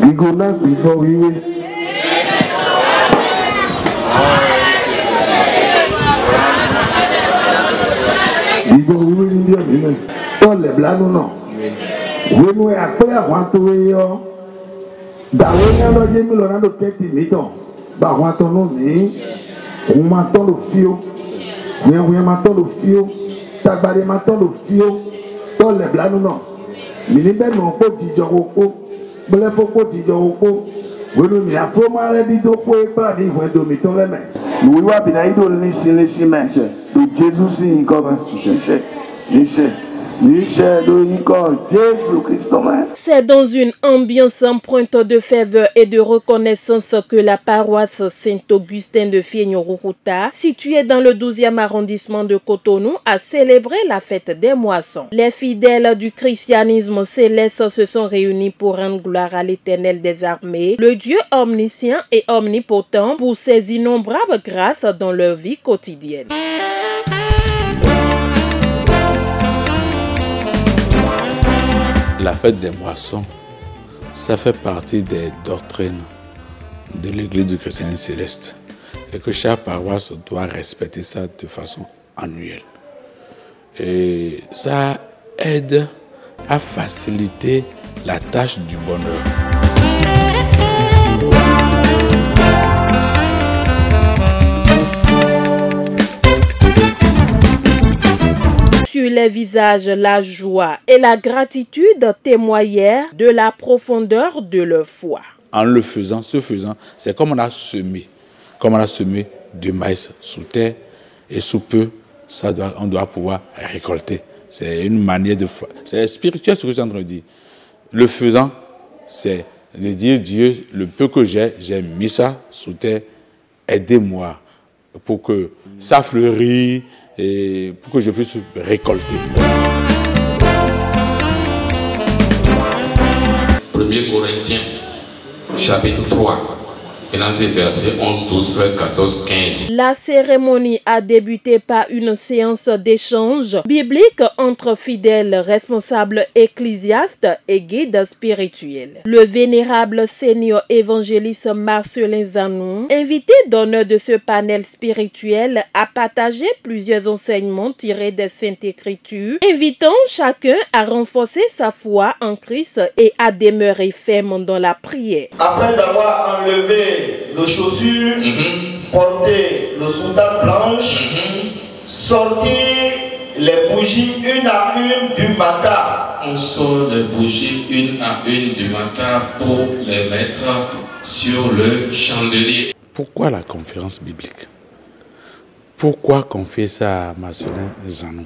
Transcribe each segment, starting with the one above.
Igona before we will. Before we will in the all the blood no. When we are clear, want to wear your. That way, I'm not getting Lorando 30 meters. But what to know me? Matou no fio, minha matou no fio, Tabari matou no fio, todo leblano não. Menina não pode dizer o co, mulher pode dizer o co. Quando me afoma é de do co para mim quando me tão leme. No iwa bina ido nesse mexe, do Jesus sim como isso. C'est dans une ambiance empreinte de ferveur et de reconnaissance que la paroisse Saint-Augustin de Fiennes-Ruruta, située dans le 12e arrondissement de Cotonou, a célébré la fête des moissons. Les fidèles du christianisme céleste se sont réunis pour rendre gloire à l'Éternel des armées, le Dieu omniscient et omnipotent, pour ses innombrables grâces dans leur vie quotidienne. La fête des moissons, ça fait partie des doctrines de l'Église du Christianisme céleste et que chaque paroisse doit respecter ça de façon annuelle. Et ça aide à faciliter la tâche du bonheur. Sur les visages, la joie et la gratitude témoignèrent de la profondeur de leur foi. En le faisant, c'est comme on a semé du maïs sous terre et sous peu, on doit pouvoir récolter. C'est une manière de foi. C'est spirituel ce que je suis en train de dire. Le faisant, c'est de dire Dieu, le peu que j'ai mis ça sous terre, aidez-moi pour que ça fleurisse et pour que je puisse récolter. 1 Corinthiens, chapitre 3. Versets 11, 12, 13, 14, 15. La cérémonie a débuté par une séance d'échange biblique entre fidèles responsables ecclésiastes et guides spirituels. Le vénérable seigneur évangéliste Marcelin Zanou, invité d'honneur de ce panel spirituel, a partagé plusieurs enseignements tirés des Saintes Écritures, invitant chacun à renforcer sa foi en Christ et à demeurer ferme dans la prière. Après avoir enlevé nos chaussures, porter le soutane blanche, sortir les bougies une à une du matin. On sort les bougies une à une du matin pour les mettre sur le chandelier. Pourquoi la conférence biblique? Pourquoi confier ça à Marcelin Zanou?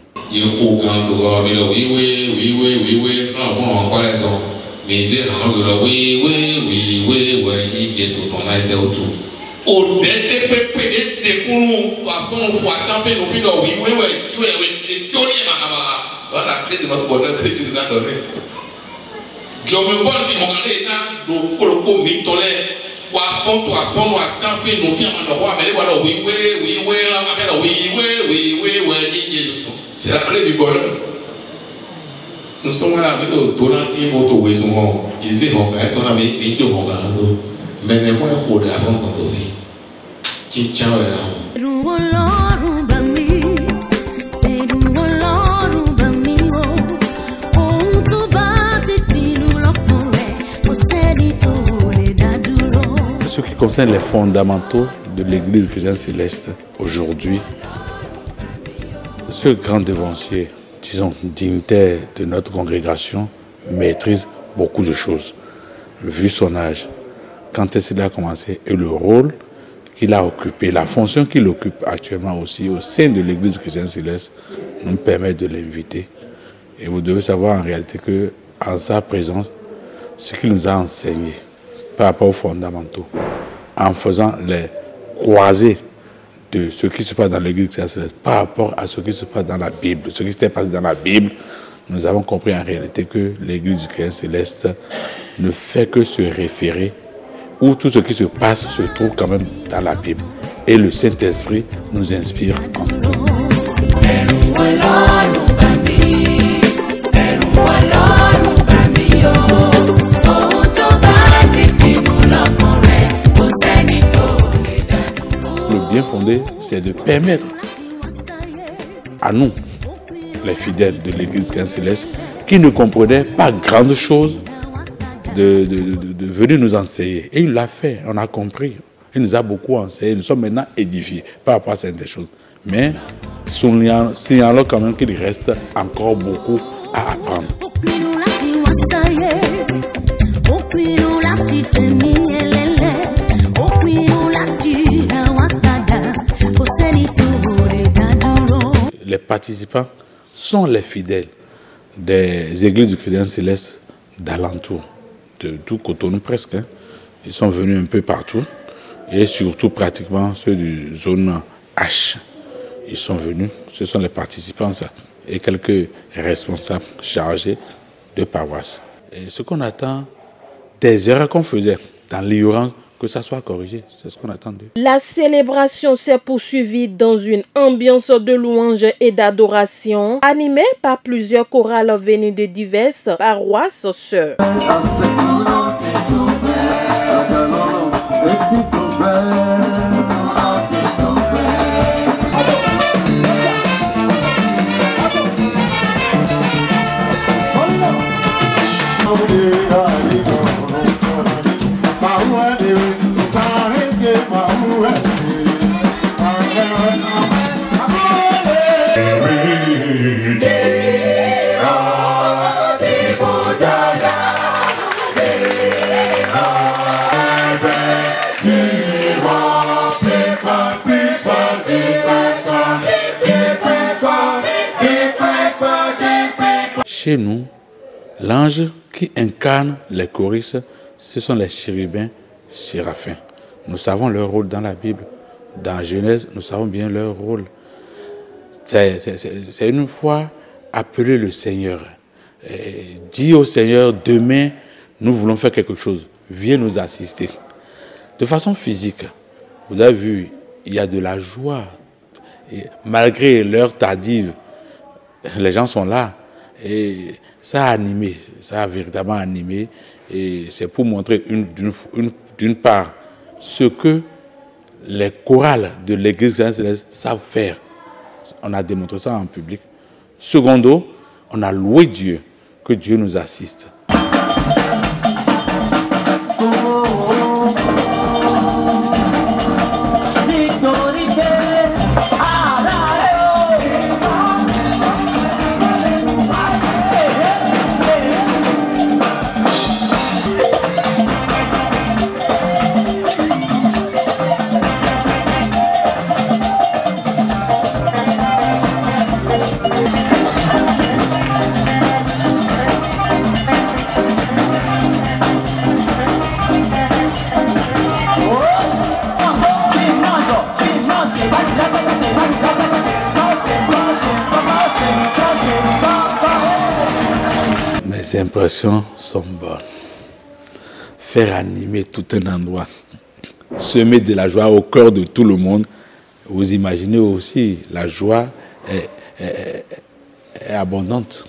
C'est la clé du bonheur. Nous sommes là avec le Donati Moto-Wezumon. Ils disent on va être en Amérique, ils ont regardé. Mais les moyens pour la vente dans ta vie. Qui tient là. Ce qui concerne les fondamentaux de l'Église chrétienne céleste aujourd'hui, ce grand devancier, disons, dignitaire de notre congrégation, maîtrise beaucoup de choses. Vu son âge, quand est-ce qu'il a commencé et le rôle qu'il a occupé, la fonction qu'il occupe actuellement aussi au sein de l'Église chrétienne céleste, nous permet de l'inviter. Et vous devez savoir en réalité qu'en sa présence, ce qu'il nous a enseigné par rapport aux fondamentaux, en faisant les croisées de ce qui se passe dans l'Église chrétienne céleste par rapport à ce qui se passe dans la Bible. Ce qui s'était passé dans la Bible, nous avons compris en réalité que l'Église chrétienne céleste ne fait que se référer où tout ce qui se passe se trouve quand même dans la Bible. Et le Saint-Esprit nous inspire en tout. demandé, c'est de permettre à nous, les fidèles de l'église Christiane Céleste, qui ne comprenaient pas grande chose, de venir nous enseigner. Et il l'a fait, on a compris. Il nous a beaucoup enseigné, nous sommes maintenant édifiés par rapport à certaines choses. Mais signalons quand même qu'il reste encore beaucoup à apprendre. Les participants sont les fidèles des églises du Christian Céleste d'alentour, de tout Cotonou presque. Hein. Ils sont venus un peu partout et surtout pratiquement ceux du zone H. Ils sont venus, ce sont les participants ça, et quelques responsables chargés de paroisse. Et ce qu'on attend, des erreurs qu'on faisait dans l'ignorance, que ça soit corrigé, c'est ce qu'on attend d'eux. La célébration s'est poursuivie dans une ambiance de louange et d'adoration, animée par plusieurs chorales venues de diverses paroisses sœurs. Chez nous, l'ange qui incarne les choristes, ce sont les chérubins, séraphins. Nous savons leur rôle dans la Bible. Dans Genèse, nous savons bien leur rôle. C'est une fois appeler le Seigneur. Dis au Seigneur, demain, nous voulons faire quelque chose. Viens nous assister. De façon physique, vous avez vu, il y a de la joie. Et malgré l'heure tardive, les gens sont là. Et ça a animé, ça a véritablement animé. Et c'est pour montrer d'une part ce que les chorales de l'église céleste savent faire. On a démontré ça en public. Secondo, on a loué Dieu, que Dieu nous assiste. Les impressions sont bonnes. Faire animer tout un endroit, semer de la joie au cœur de tout le monde. Vous imaginez aussi, la joie est abondante.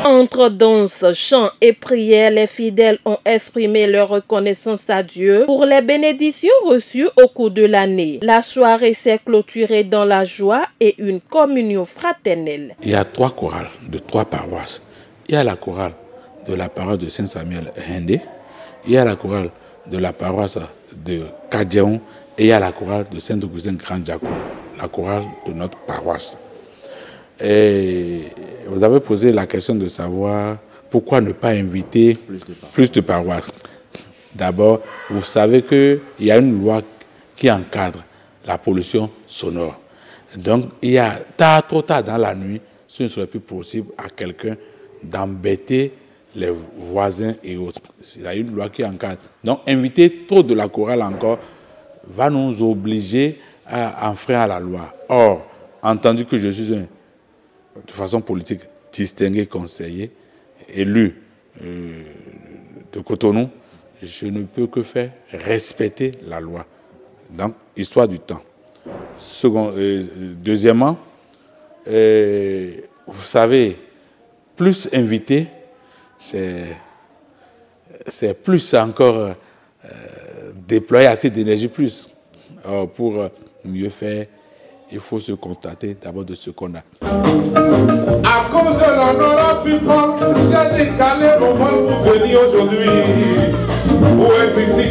Entre danse, chants et prières, les fidèles ont exprimé leur reconnaissance à Dieu pour les bénédictions reçues au cours de l'année. La soirée s'est clôturée dans la joie et une communion fraternelle. Il y a 3 chorales de 3 paroisses. Il y a la chorale de la paroisse de Saint-Samuel Hindé, il y a la chorale de la paroisse de Kadjaon et il y a la chorale de Saint-Augustin Grand Diaco, la chorale de notre paroisse. Et vous avez posé la question de savoir pourquoi ne pas inviter plus de paroisses. D'abord, vous savez qu'il y a une loi qui encadre la pollution sonore. Donc, il y a trop tard dans la nuit, ce ne serait plus possible à quelqu'un d'embêter les voisins et autres. Il y a une loi qui encadre. Donc, inviter trop de la chorale encore va nous obliger à enfreindre la loi. Or, entendu que je suis de façon politique distingué conseiller, élu de Cotonou, je ne peux que faire respecter la loi. Donc, histoire du temps. Deuxièmement, vous savez, plus invité, c'est plus encore déployer assez d'énergie plus. Alors, pour mieux faire, il faut se contenter d'abord de ce qu'on a. À cause de l'honorable people, j'ai décalé mon vol pour venir aujourd'hui. Pour être ici,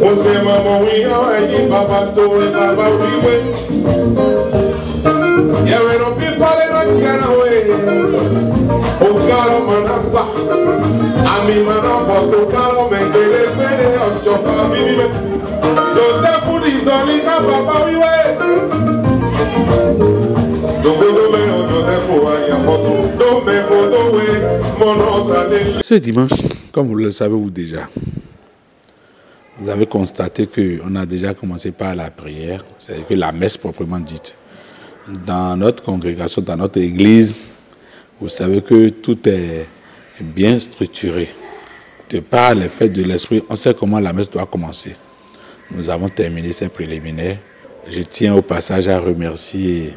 on sait maman oui, et papa to et papa oui, oui. Yeah, we don't people in the channel. O caro manapa, a mi manapa, o caro me dele fede o chopa bibi. Joseph Udizoni ka papa oui, oui. Ce dimanche, comme vous le savez vous déjà, vous avez constaté qu'on a déjà commencé par la prière, c'est-à-dire que la messe proprement dite. Dans notre congrégation, dans notre église, vous savez que tout est bien structuré. De par l'effet de l'esprit, on sait comment la messe doit commencer. Nous avons terminé ces préliminaires. Je tiens au passage à remercier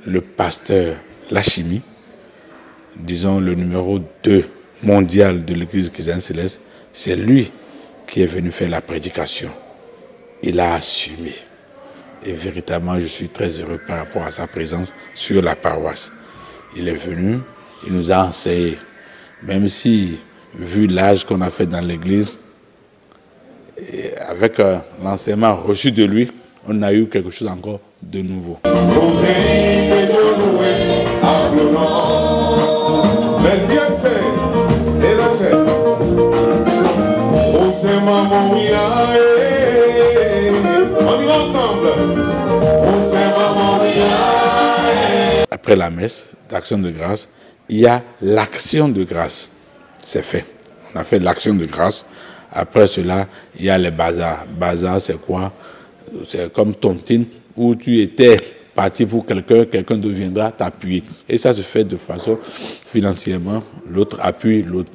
le pasteur Lachimi, disons le numéro 2 mondial de l'église chrétienne céleste. C'est lui qui est venu faire la prédication. Il a assumé. Et véritablement, je suis très heureux par rapport à sa présence sur la paroisse. Il est venu, il nous a enseigné. Même si, vu l'âge qu'on a fait dans l'église, avec l'enseignement reçu de lui, on a eu quelque chose encore de nouveau. Après la messe d'action de grâce, il y a l'action de grâce. C'est fait. On a fait l'action de grâce. Après cela, il y a les bazars. Bazar, c'est quoi? C'est comme tontine, où tu étais parti pour quelqu'un deviendra t'appuyer. Et ça se fait de façon financièrement, l'autre appuie l'autre.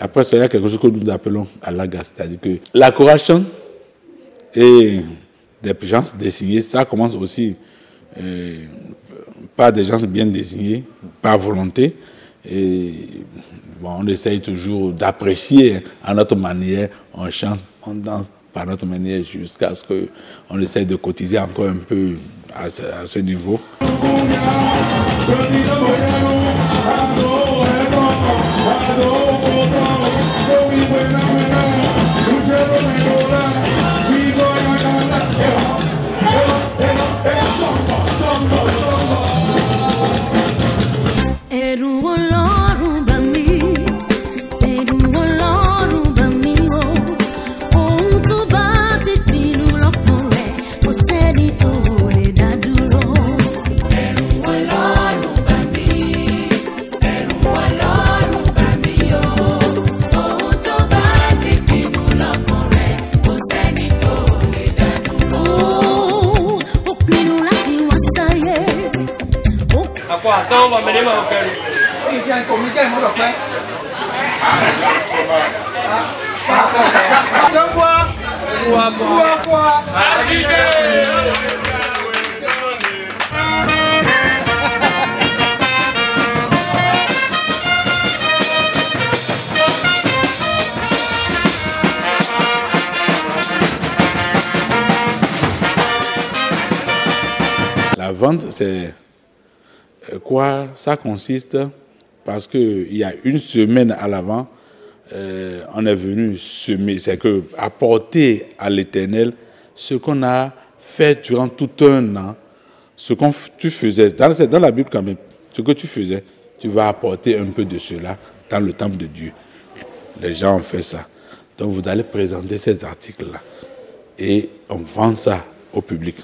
Après, il y a quelque chose que nous appelons alaga, c'est-à-dire que la chorale chante et des gens désignés, ça commence aussi par des gens bien désignés, par volonté. Et bon, on essaye toujours d'apprécier à notre manière, on chante, on danse par notre manière jusqu'à ce qu'on essaye de cotiser encore un peu à ce niveau. La vente, c'est quoi? Ça consiste parce qu'il y a une semaine à l'avant, on est venu semer, c'est que apporter à l'Éternel ce qu'on a fait durant tout un an, ce que tu faisais, dans la Bible quand même, ce que tu faisais, tu vas apporter un peu de cela dans le temple de Dieu. Les gens ont fait ça. Donc vous allez présenter ces articles-là et on vend ça au public.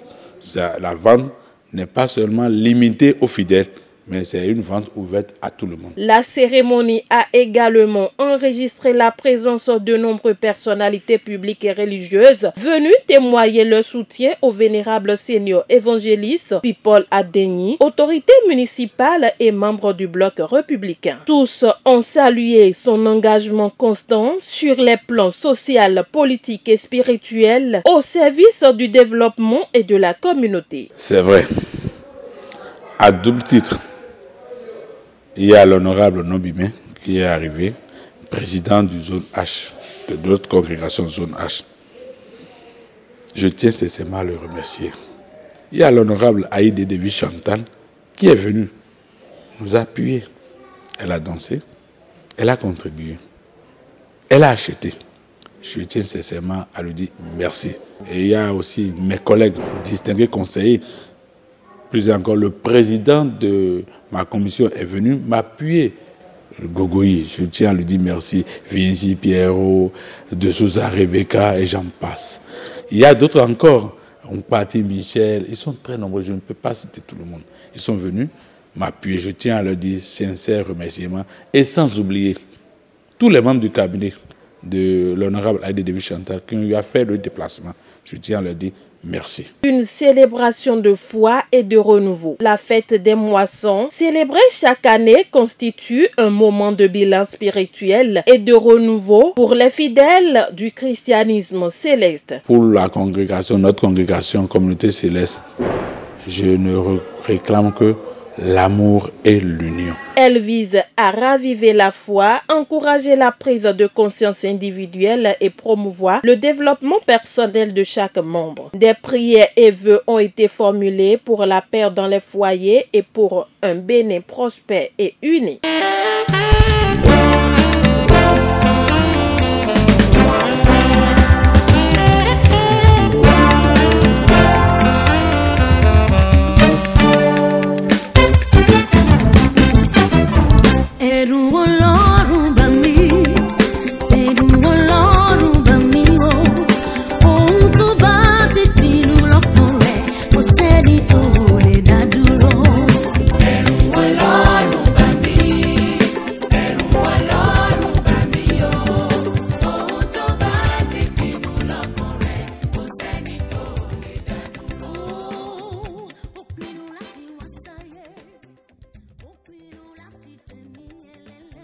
La vente n'est pas seulement limitée aux fidèles, mais c'est une vente ouverte à tout le monde. La cérémonie a également enregistré la présence de nombreuses personnalités publiques et religieuses venues témoigner leur soutien au vénérable seigneur évangéliste Paul Adeni, autorité municipale et membre du bloc républicain. Tous ont salué son engagement constant sur les plans social, politique et spirituel au service du développement et de la communauté. C'est vrai. À double titre. Il y a l'honorable Nobimé qui est arrivé, président du zone H, de notre congrégation zone H. Je tiens sincèrement à le remercier. Il y a l'honorable Aïdé Devi Chantal qui est venue nous appuyer. Elle a dansé, elle a contribué, elle a acheté. Je tiens sincèrement à lui dire merci. Et il y a aussi mes collègues distingués conseillers. Plus encore, le président de ma commission est venu m'appuyer. Gogoï, je tiens à lui dire merci. Vinci, Pierrot, De Souza, Rebecca, et j'en passe. Il y a d'autres encore. On partit Michel, ils sont très nombreux, je ne peux pas citer tout le monde. Ils sont venus m'appuyer. Je tiens à leur dire sincère remerciement. Et sans oublier tous les membres du cabinet de l'honorable Aïdé Devi Chantal qui lui a fait le déplacement. Je tiens à leur dire merci. Une célébration de foi et de renouveau. La fête des moissons, célébrée chaque année, constitue un moment de bilan spirituel et de renouveau pour les fidèles du christianisme céleste. Pour la congrégation, notre congrégation, communauté céleste, je ne réclame que l'amour et l'union. Elle vise à raviver la foi, encourager la prise de conscience individuelle et promouvoir le développement personnel de chaque membre. Des prières et vœux ont été formulés pour la paix dans les foyers et pour un Bénin prospère et uni. Eruolo